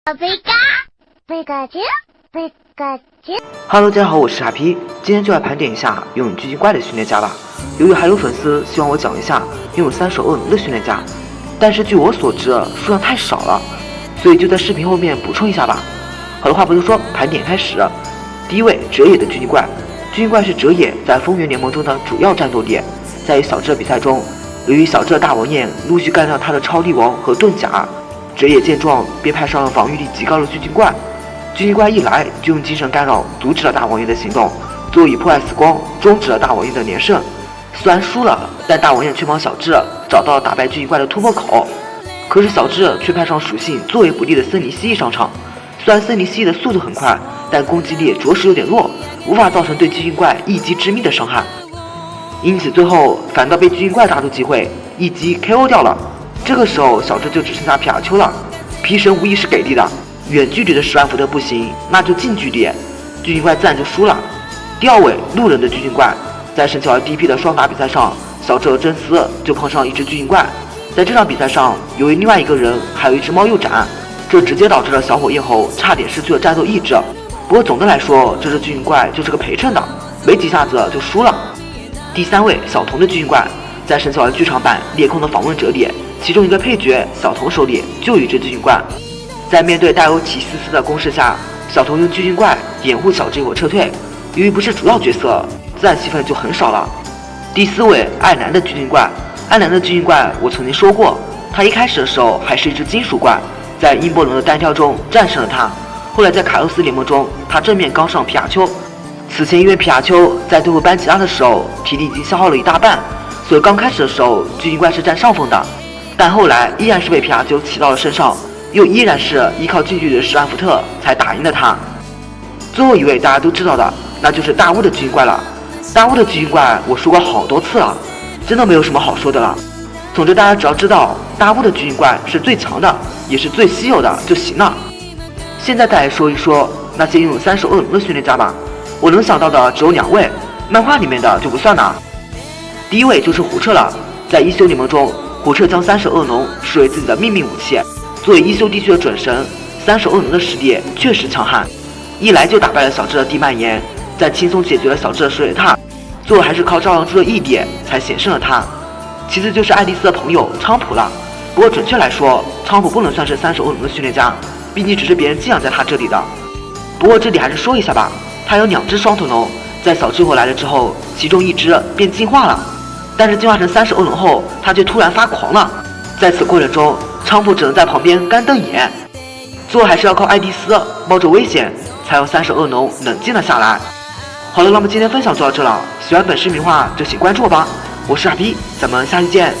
Hello， 大家好，我是傻皮，今天就来盘点一下拥有巨精怪的训练家吧。由于还有粉丝希望我讲一下拥有3手恶龙的训练家，但是据我所知数量太少了，所以就在视频后面补充一下吧。好的话不多说，盘点开始。第一位，哲野的巨精怪。巨精怪是哲野在风原联盟中的主要战斗力，在与小智的比赛中，由于小智的大王焰陆续干掉他的超力王和盾甲，哲野见状便派上了防御力极高的巨精怪。巨精怪一来就用精神干扰阻止了大王爷的行动，最后以破坏死光终止了大王爷的连胜。虽然输了，但大王爷却帮小智找到了打败巨精怪的突破口。可是小智却派上属性作为不利的森林蜥蜴上场，虽然森林蜥蜴的速度很快，但攻击力着实有点弱，无法造成对巨精怪一击致命的伤害。因此最后反倒被巨精怪抓住机会一击 KO 掉了。这个时候小智就只剩下皮卡丘了，皮神无疑是给力的，远距离的10万伏特不行，那就近距离，巨精怪自然就输了。第二位，路人的巨精怪。在神奇玩 DP 的双打比赛上，小智和真丝就碰上一只巨精怪。在这场比赛上，由于另外一个人还有一只猫右斩，这直接导致了小火焰猴差点失去了战斗意志。不过总的来说，这只巨精怪就是个陪衬的，没几下子就输了。第三位，小童的巨精怪。在神奇玩剧场版裂空的访问者里，其中一个配角小童手里就有一只巨精怪。在面对带有奇丝丝的攻势下，小童用巨精怪掩护小智一伙撤退。由于不是主要角色，自然戏份就很少了。第四位，爱男的巨精怪。爱男的巨精怪我曾经说过，他一开始的时候还是一只金属怪，在音波龙的单挑中战胜了他。后来在卡洛斯联盟中，他正面刚上皮卡丘。此前因为皮卡丘在对付班吉拉的时候体力已经消耗了一大半，所以刚开始的时候巨精怪是占上风的，但后来依然是被皮卡丘骑到了身上，又依然是依靠近距离的10万伏特才打赢了他。最后一位大家都知道的，那就是大雾的巨精怪了。大雾的巨精怪我说过好多次了，真的没有什么好说的了。总之大家只要知道大雾的巨精怪是最强的，也是最稀有的就行了。现在再来说一说那些拥有3手恶龙的训练家吧。我能想到的只有2位，漫画里面的就不算了。第一位就是胡彻了。在一休联盟中，胡彻将3手恶龙视为自己的秘密武器。作为一休地区的准神，3手恶龙的实力确实强悍，一来就打败了小智的地蔓延，再轻松解决了小智的水水獭，最后还是靠朝阳珠的一点才险胜了他。其次就是爱丽丝的朋友菖蒲了。不过准确来说，菖蒲不能算是3手恶龙的训练家，毕竟只是别人寄养在他这里的。不过这里还是说一下吧，他有2只双头龙，在小智火来了之后，其中一只便进化了，但是进化成3手恶龙后，他却突然发狂了。在此过程中，菖蒲只能在旁边干瞪眼，最后还是要靠爱丽丝冒着危险，才让3手恶龙冷静了下来。好了，那么今天分享就到这了，喜欢本视频的话就请关注我吧，我是傻逼，咱们下期见。